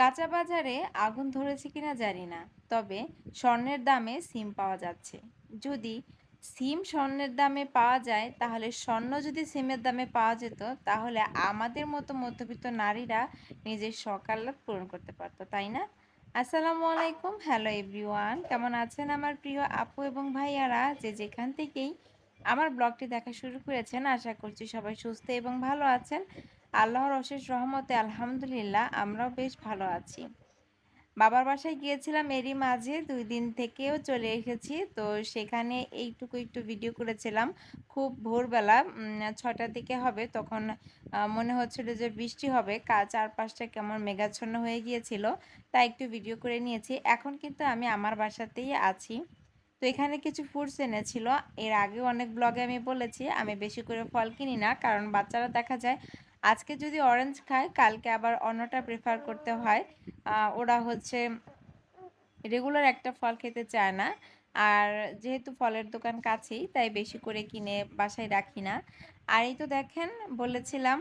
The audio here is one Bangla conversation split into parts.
কাঁচা বাজারে আগুন ধরেছে কিনা জানি না, তবে স্বর্ণের দামে সিম পাওয়া যাচ্ছে। যদি সিম স্বর্ণের দামে পাওয়া যায়, তাহলে স্বর্ণ যদি সিমের দামে পাওয়া যেত, তাহলে আমাদের মতো মধ্যবিত্ত নারীরা নিজের শখ আহ্লাদ পূরণ করতে পারতো, তাই না? আসসালামু আলাইকুম, হ্যালো এভরিওয়ান, কেমন আছেন আমার প্রিয় আপু এবং ভাইয়ারা, যে যেখান থেকেই আমার ব্লগটি দেখা শুরু করেছেন। আশা করছি সবাই সুস্থ এবং ভালো আছেন। আল্লাহর অশেষ রহমতে আলহামদুলিল্লাহ আমরাও বেশ ভালো আছি। বাবার বাসায় গিয়েছিলাম এরই মাঝে, ২ দিন থেকেও চলে এসেছি। তো সেখানে এইটুকু একটু ভিডিও করেছিলাম। খুব ভোরবেলা ৬টার দিকে হবে, তখন মনে হচ্ছিল যে বৃষ্টি হবে। চারপাশটা কেমন মেঘাচ্ছন্ন হয়ে গিয়েছিল, তাই একটু ভিডিও করে নিয়েছি। এখন কিন্তু আমি আমার বাসাতেই আছি। তো এখানে কিছু ফ্রুটস এনেছিল। এর আগেও অনেক ব্লগে আমি বলেছি আমি বেশি করে ফল কিনি না, কারণ বাচ্চারা দেখা যায় আজকে যদি অরেঞ্জ খায়, কালকে আবার অন্যটা প্রেফার করতে হয়। ওরা হচ্ছে রেগুলার একটা ফল খেতে চায় না। আর যেহেতু ফলের দোকান কাছেই, তাই বেশি করে কিনে বাসায় রাখি না। আর এই তো দেখেন, বলেছিলাম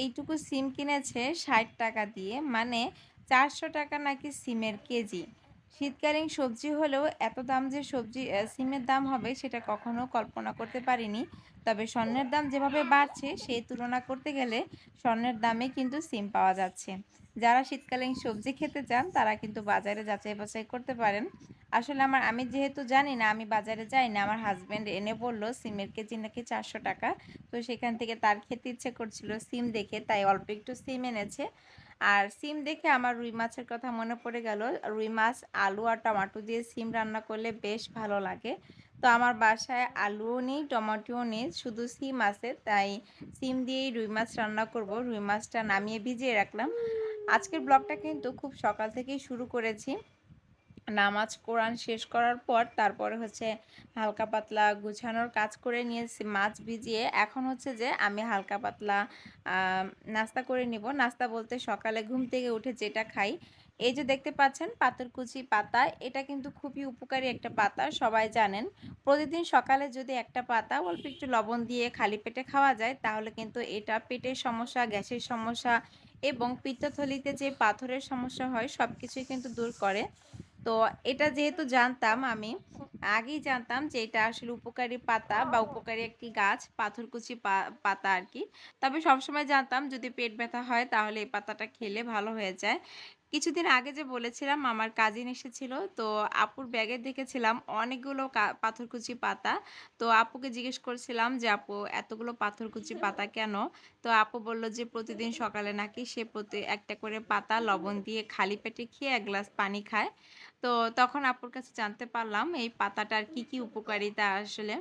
এইটুকু সিম কিনেছে ৬০ টাকা দিয়ে, মানে ৪০০ টাকা নাকি সিমের কেজি। শীতকালীন সবজি হলেও এত দাম যে সিমের দাম হবে, সেটা কখনো কল্পনা করতে পারিনি। তবে স্বর্ণের দাম যেভাবে বাড়ছে, সেই তুলনা করতে গেলে স্বর্ণের দামে কিন্তু সিম পাওয়া যাচ্ছে। যারা শীতকালীন সবজি খেতে চান, তারা কিন্তু বাজারে যাচাই বাছাই করতে পারেন। আসলে আমি যেহেতু জানি না, আমি বাজারে যাই না, আমার হাজব্যান্ড এনে বলল সিমের কেজি নাকি ৪০০ টাকা। তো সেখান থেকে তার খেতে ইচ্ছে করছিল সিম দেখে, তাই অল্প একটু সিম এনেছে। আর সিম দেখে আমার রুই মাছের কথা মনে পড়ে গেল। রুই মাছ আলু আর টমেটো দিয়ে সিম রান্না করলে বেশ ভালো লাগে। তো আমার বাসায় আলুও নেই, টমেটোও নেই, শুধু সিম আছে, তাই সিম দিয়েই রুই মাছ রান্না করব। রুই মাছটা নামিয়ে ভিজিয়ে রাখলাম। আজকের ব্লগটা কিন্তু খুব সকাল থেকেই শুরু করেছি। নামাজ কোরআন শেষ করার পর তারপরে হচ্ছে হালকা পাতলা গুছানোর কাজ করে নিয়েছি, মাছ ভিজিয়ে। এখন হচ্ছে যে আমি হালকা পাতলা নাস্তা করে নিব। নাস্তা বলতে সকালে ঘুম থেকে উঠে যেটা খাই, এই যে দেখতে পাচ্ছেন পাথরকুচি পাতা, এটা কিন্তু খুবই উপকারী একটা পাতা, সবাই জানেন। প্রতিদিন সকালে যদি একটা পাতা অল্প একটু লবণ দিয়ে খালি পেটে খাওয়া যায়, তাহলে কিন্তু এটা পেটের সমস্যা, গ্যাসের সমস্যা এবং পিত্তথলিতে যে পাথরের সমস্যা হয়, সব কিছুই কিন্তু দূর করে। তো এটা যেহেতু জানতাম, আমি আগেই জানতাম যে এটা আসলে উপকারী পাতা বা উপকারী একটি গাছ, পাথরকুচি পাতা আর কি। তবে সবসময় জানতাম যদি পেট ব্যথা হয়, তাহলে এই পাতাটা খেলে ভালো হয়ে যায়। কিছুদিন আগে যে বলেছিলাম, আমার কাজিন এসেছিল, তো আপুর ব্যাগে দেখেছিলাম অনেকগুলো পাথরকুচি পাতা। তো আপুকে জিজ্ঞেস করছিলাম যে আপু, এতগুলো পাথরকুচি পাতা কেন? তো আপু বলল যে প্রতিদিন সকালে নাকি সে প্রতি একটা করে পাতা লবণ দিয়ে খালি পেটে খেয়ে ১ গ্লাস পানি খায়। তো তখন আপুর কাছে জানতে পারলাম এই পাতাটার কি কি উপকারিতা আসলে।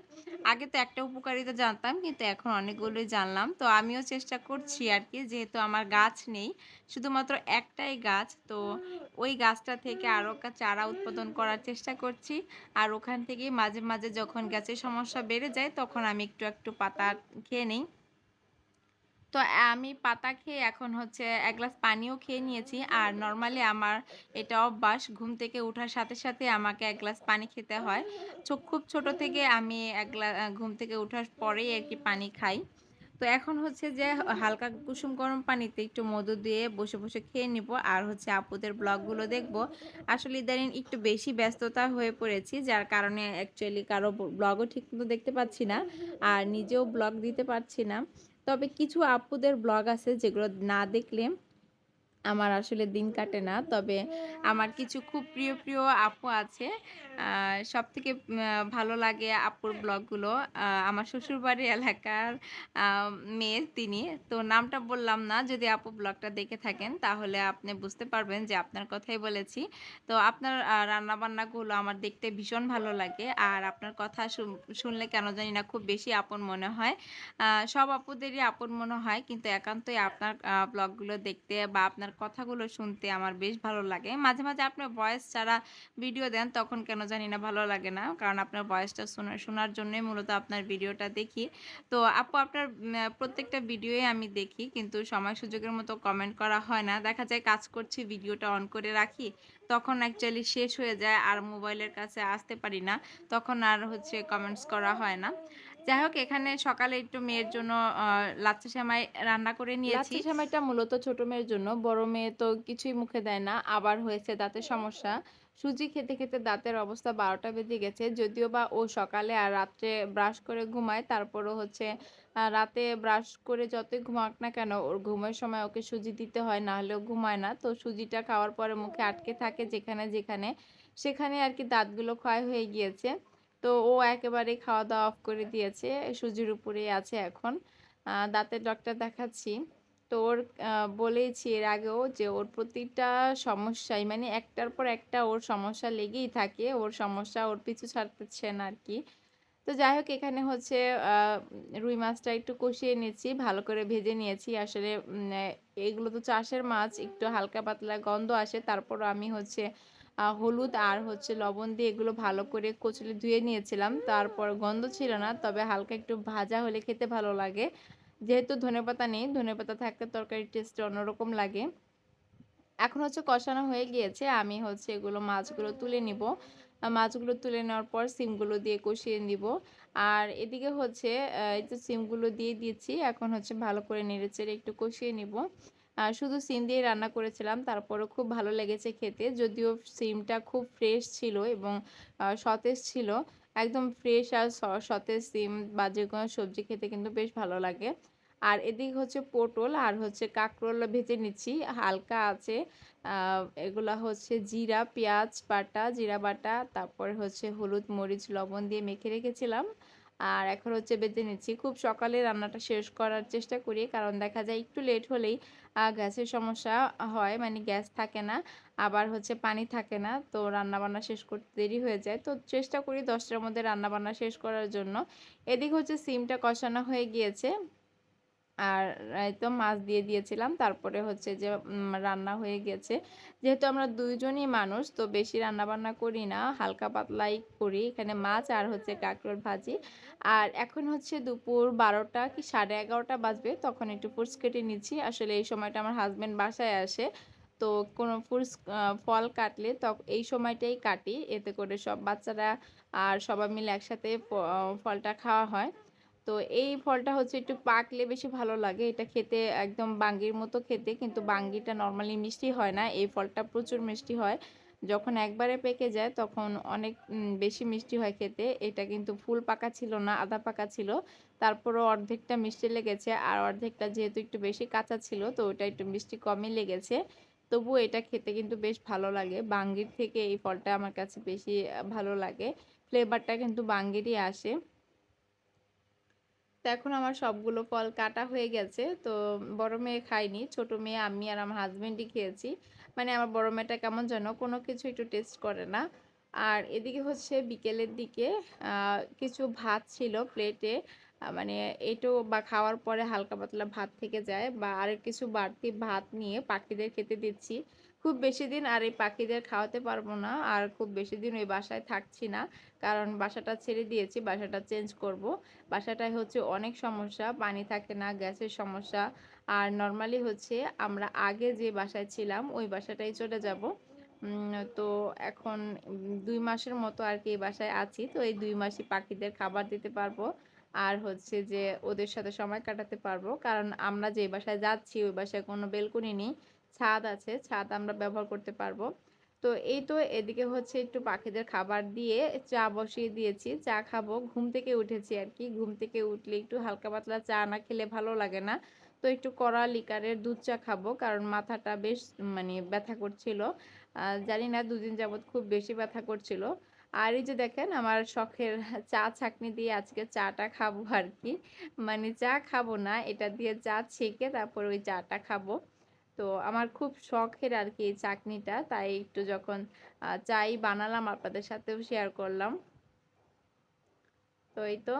আগে তো একটা উপকারিতা জানতাম, কিন্তু এখন অনেকগুলোই জানলাম। তো আমিও চেষ্টা করছি আর কি, যেহেতু আমার গাছ নেই, শুধুমাত্র একটাই গাছ, তো ওই গাছটা থেকে আরও চারা উৎপাদন করার চেষ্টা করছি। আর ওখান থেকেই মাঝে মাঝে যখন গ্যাসের সমস্যা বেড়ে যায়, তখন আমি একটু একটু পাতা খেয়ে নিই। তো আমি পাতা খেয়ে এখন হচ্ছে ১ গ্লাস পানিও খেয়ে নিয়েছি। আর নরমালি আমার এটা অভ্যাস, ঘুম থেকে ওঠার সাথে সাথে আমাকে ১ গ্লাস পানি খেতে হয়। খুব ছোট থেকে আমি ঘুম থেকে ওঠার পরেই আরকি পানি খাই। তো এখন হচ্ছে যে হালকা কুসুম গরম পানিতে একটু মধু দিয়ে বসে বসে খেয়ে নিব, আর হচ্ছে আপুদের ব্লগগুলো দেখব। আসলে ইদানিং একটু বেশি ব্যস্ততা হয়ে পড়েছি, যার কারণে অ্যাকচুয়ালি কারো ব্লগও ঠিকমতো দেখতে পাচ্ছি না, আর নিজেও ব্লগ দিতে পারছি না। তবে কিছু আপুদের ব্লগ আছে যেগুলো না দেখলে আমার আসলে দিন কাটে না। তবে আমার কিছু খুব প্রিয় প্রিয় আপু আছে। সবথেকে ভালো লাগে আপুর ব্লগগুলো। আমার শ্বশুরবাড়ির এলাকার মেয়ে তিনি। তো নামটা বললাম না, যদি আপু ব্লগটা দেখে থাকেন তাহলে আপনি বুঝতে পারবেন যে আপনার কথাই বলেছি। তো আপনার রান্নাবান্নাগুলো আমার দেখতে ভীষণ ভালো লাগে, আর আপনার কথা শুনলে কেন জানি না খুব বেশি আপন মনে হয়। সব আপুদেরই আপন মনে হয়, কিন্তু একান্তই আপনার ব্লগগুলো দেখতে বা আপনার কথাগুলো শুনতে আমার বেশ ভালো লাগে। মাঝে মাঝে আপনার ভয়েস ছাড়া ভিডিও দেন, তখন কেন জানি না ভালো লাগে না, কারণ আপনার ভয়েসটা শোনার জন্যই মূলত আপনার ভিডিওটা দেখি। তো আপু, আপনার প্রত্যেকটা ভিডিওই আমি দেখি, কিন্তু সময় সুযোগের মতো কমেন্ট করা হয় না। দেখা যায় কাজ করছি, ভিডিওটা অন করে রাখি, তখন অ্যাকচুয়ালি শেষ হয়ে যায় আর মোবাইলের কাছে আসতে পারি না, তখন আর হচ্ছে কমেন্টস করা হয় না। যাই হোক এখানে সকালে একটু মেয়ের জন্য লাচ্ছা সেমাই রান্না করে নিয়েছি। লাচ্ছা সেমাইটা মূলত ছোট মেয়ের জন্য। বড় মেয়ে তো কিছুই মুখে দেয় না। আবার হয়েছে দাঁতের সমস্যা। সুজি খেতে, খেতে দাঁতের অবস্থা ১২টা বেজে গেছে। যদিও বা ও সকালে আর রাত্রে ব্রাশ করে ঘুমায়। তারপরও হচ্ছে রাতে ব্রাশ করে যতই ঘুমাক না কেন ওর ঘুমের সময় ওকে সুজি দিতে হয়, না হলে ও ঘুমায় না। তো সুজিটা খাওয়ার পরে মুখে আটকে থাকে যেখানে, সেখানে আরকি দাঁতগুলো ক্ষয় হয়ে গিয়েছে। তো ও একেবারেই খাওয়া-দাওয়া অফ করে দিয়েছে। সুজির উপরেই আছে এখন। দাঁতের ডক্টর দেখাচ্ছি। তো ওর আ বলেইছি এর আগেও যে ওর প্রতিটা সমস্যায় মানে একটার পর একটা ওর সমস্যা লেগেই থাকে। ওর সমস্যা ওর পিছু ছাড়তেছে না আরকি। তো যাই হোক এখানে হচ্ছে আ রুই মাছটা একটু কষিয়ে নিচ্ছি। ভালো করে ভেজে নিয়েছি। আসলে এগুলো তো চাষের মাছ। একটু হালকা পাতলা গন্ধ আসে। তারপরও আমি হচ্ছে হলুদ আর হচ্ছে লবণ দিয়ে এগুলো ভালো করে কচলে ধুয়ে নিয়েছিলাম। তারপর গন্ধ ছিল না। তবে হালকা একটু ভাজা হলে খেতে ভালো লাগে। যেহেতু ধনেপাতা নেই, ধনেপাতা থাকলে তরকারির টেস্টটা অন্যরকম লাগে। এখন হচ্ছে কষানো হয়ে গিয়েছে। আমি হচ্ছে এগুলো মাছগুলো তুলে নিবো। মাছগুলো তুলে নেওয়ার পর সিমগুলো দিয়ে কষিয়ে নিবো। আর এদিকে হচ্ছে এই যে সিমগুলো দিয়ে দিয়েছি। এখন হচ্ছে ভালো করে নেড়েচেড়ে একটু কষিয়ে নিবো। শুধু সিম দিয়েই রান্না করেছিলাম। তারপরেও খুব ভালো লেগেছে খেতে। যদিও সিমটা খুব ফ্রেশ ছিল এবং সতেজ ছিল। একদম ফ্রেশ আর সতেজ সিম বা যেকোনো সবজি খেতে কিন্তু বেশ ভালো লাগে। আর এদিকে হচ্ছে পটল আর হচ্ছে কাঁকরোল ভেজে নিচ্ছি হালকা আঁচে। আ এগুলা হচ্ছে জিরা, পেঁয়াজ বাটা, জিরা বাটা, তারপরে হচ্ছে হলুদ, মরিচ, লবণ দিয়ে মেখে রেখেছিলাম। আর এখন হচ্ছে ভেজে নিচ্ছি। খুব সকালে রান্নাটা শেষ করার চেষ্টা করি। কারণ দেখা যায় একটু লেট হলেই গ্যাসের সমস্যা হয়। মানে গ্যাস থাকে না। আবার হচ্ছে পানি থাকে না। তো রান্নাবান্না শেষ করতে দেরি হয়ে যায়। তো চেষ্টা করি ১০ টার মধ্যে রান্নাবান্না শেষ করার জন্য। এদিকে হচ্ছে সিমটা কষানো হয়ে গিয়েছে। আর এই তো মাছ দিয়ে দিয়েছিলাম। তারপরে হচ্ছে যে রান্না হয়ে গেছে। যেহেতু আমরা ২ জনই মানুষ তো বেশি রান্নাবান্না করি না। হালকা পাতলাই করি। এখানে মাছ আর হচ্ছে কাঁকরোল ভাজি। আর এখন হচ্ছে দুপুর ১২টা কি ১১:৩০ বাজবে। তখন একটু ফ্রুটস কেটে নিচ্ছি। আসলে এই সময়টা আমার হাসব্যান্ড বাসায় আসে। তো কোনো ফল কাটলে এই সময়টাই কাটি। এতে করে সব বাচ্চারা আর সবাই মিলে একসাথে ফলটা খাওয়া হয়। তো এই ফলটা হচ্ছে একটু পাকলে বেশি ভালো লাগে। এটা খেতে একদম বাঙ্গির মতো খেতে। কিন্তু বাঙ্গিটা নরমালি মিষ্টি হয় না। এই ফলটা প্রচুর মিষ্টি হয়। যখন একবারে পেকে যায় তখন অনেক বেশি মিষ্টি হয় খেতে। এটা কিন্তু ফুল পাকা ছিল না, আধা পাকা ছিল। তারপরও অর্ধেকটা মিষ্টি লেগেছে। আর অর্ধেকটা যেহেতু একটু বেশি কাঁচা ছিল তো ওটা একটু মিষ্টি কমই লেগেছে। তবুও এটা খেতে কিন্তু বেশ ভালো লাগে। বাঙ্গির থেকে এই ফলটা আমার কাছে বেশি ভালো লাগে। ফ্লেভারটা কিন্তু বাঙ্গিরই আসে। তো এখন আমার সবগুলো ফল কাটা হয়ে গেছে। তো বড় মেয়ে খায়নি। ছোট মেয়ে, আমি আর আমার হাসব্যান্ডই খেয়েছি। মানে আমার বড় মেয়েটা কেমন যেন কোনো কিছু একটু টেস্ট করে না। আর এদিকে হচ্ছে বিকেলের দিকে আ কিছু ভাত ছিল প্লেটে। মানে এঁটো বা খাওয়ার পরে হালকা পাতলা ভাত থেকে যায় বা আরেক কিছু বাড়তি ভাত নিয়ে পাখিদের খেতে দিচ্ছি। খুব বেশিদিন আর এই পাখিদের খাওয়াতে পারবো না। আর খুব বেশিদিন ওই বাসায় থাকছি না। কারণ বাসাটা ছেড়ে দিয়েছি, বাসাটা চেঞ্জ করব। বাসাটায় হচ্ছে অনেক সমস্যা, পানি থাকে না, গ্যাসের সমস্যা। আর নরমালি হচ্ছে আমরা আগে যে বাসায় ছিলাম ওই বাসাটায় চলে যাব। তো এখন ২ মাসের মতো আরকি এই বাসায় আছি। তো এই ২ মাসই পাখিদের খাবার দিতে পারবো। আর হচ্ছে যে ওদের সাথে সময় কাটাতে পারবো। কারণ আমরা যে বাসায় যাচ্ছি ওই বাসায় কোনো বেলকনি নেই। ছাদ আছে, ছাদ আমরা ব্যবহার করতে পারবো। তো এই তো এদিকে হচ্ছে একটু পাখিদের খাবার দিয়ে চা বসিয়ে দিয়েছি। চা খাবো। ঘুম থেকে উঠেছি আরকি। ঘুম থেকে উঠলে একটু হালকা পাতলা চা না খেলে ভালো লাগে না। তো একটু কড়া লিকারের দুধ চা খাবো। কারণ মাথাটা বেশ মানে ব্যথা করছিল। জানি না ২ দিন যাবৎ খুব বেশি ব্যথা করছিল। আর এই যে দেখেন আমার শখের চা ছাঁকনি দিয়ে আজকে চাটা খাবো আরকি। মানে চা খাবো না, এটা দিয়ে চা ছেঁকে তারপর ওই চাটা খাবো। তো আমার খুব শখের আরকি এই চাটনিটা। তাই একটু যখন চাই বানালাম আপনাদের সাথেও শেয়ার করলাম। তো এই তো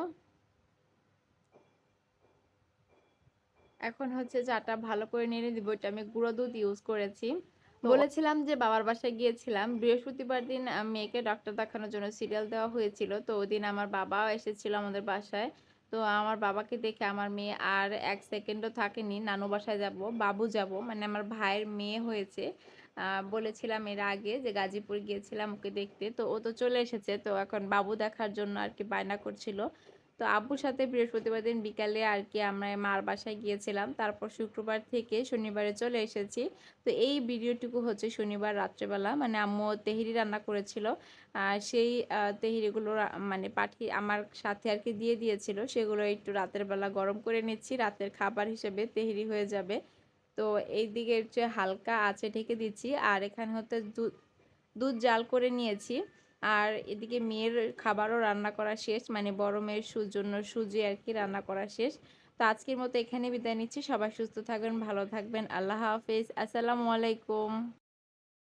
এখন হচ্ছে চাটা ভালো করে নেড়ে দিব। এটা আমি গুঁড়ো দুধ ইউজ করেছি। বলেছিলাম যে বাবার বাসায় গিয়েছিলাম। বৃহস্পতিবার দিন মেয়েকে ডক্টর দেখানোর জন্য সিরিয়াল দেওয়া হয়েছিল। তো ওদিন আমার বাবাও এসেছিল আমাদের বাসায়। তো আমার বাবাকে দেখে আমার মেয়ে আর ১ সেকেন্ডও থাকেনি। নানু বাসায় যাবো, বাবু যাবো। মানে আমার ভাইয়ের মেয়ে হয়েছে। আ বলেছিলাম এর আগে যে গাজীপুর গিয়েছিলাম ওকে দেখতে। তো ও তো চলে এসেছে। তো এখন বাবু দেখার জন্য আরকি বায়না করছিল। তো তো আব্বুর সাথে বৃহস্পতিবার দিন বিকালে আর কি আমরা মার বাসায় গিয়েছিলাম। তারপর শুক্রবার থেকে শনিবারে চলে এসেছি। তো এই ভিডিওটুকু হচ্ছে শনিবার রাত্রেবেলা মানে আম্মু তেহেরি রান্না করেছিল। সেই তেহেরিগুলো মানে পাঠিয়ে আমার সাথে আর কি দিয়ে দিয়েছিল। সেগুলো একটু রাতের বেলা গরম করে নিচ্ছি। রাতের খাবার হিসেবে তেহেরি হয়ে যাবে। তো এইদিকে হচ্ছে হালকা আঁচে ঢেকে দিচ্ছি। আর এখানে হচ্ছে দুধ জাল করে নিয়েছি। আর এদিকে মেয়ের খাবারও রান্না করা শেষ। মানে বড় মেয়ের জন্য সুজি আর কি রান্না করা শেষ। তো আজকের মতো এখানে বিদায় নিচ্ছি। সবাই সুস্থ থাকবেন, ভালো থাকবেন। আল্লাহ হাফেজ। আসসালামু আলাইকুম।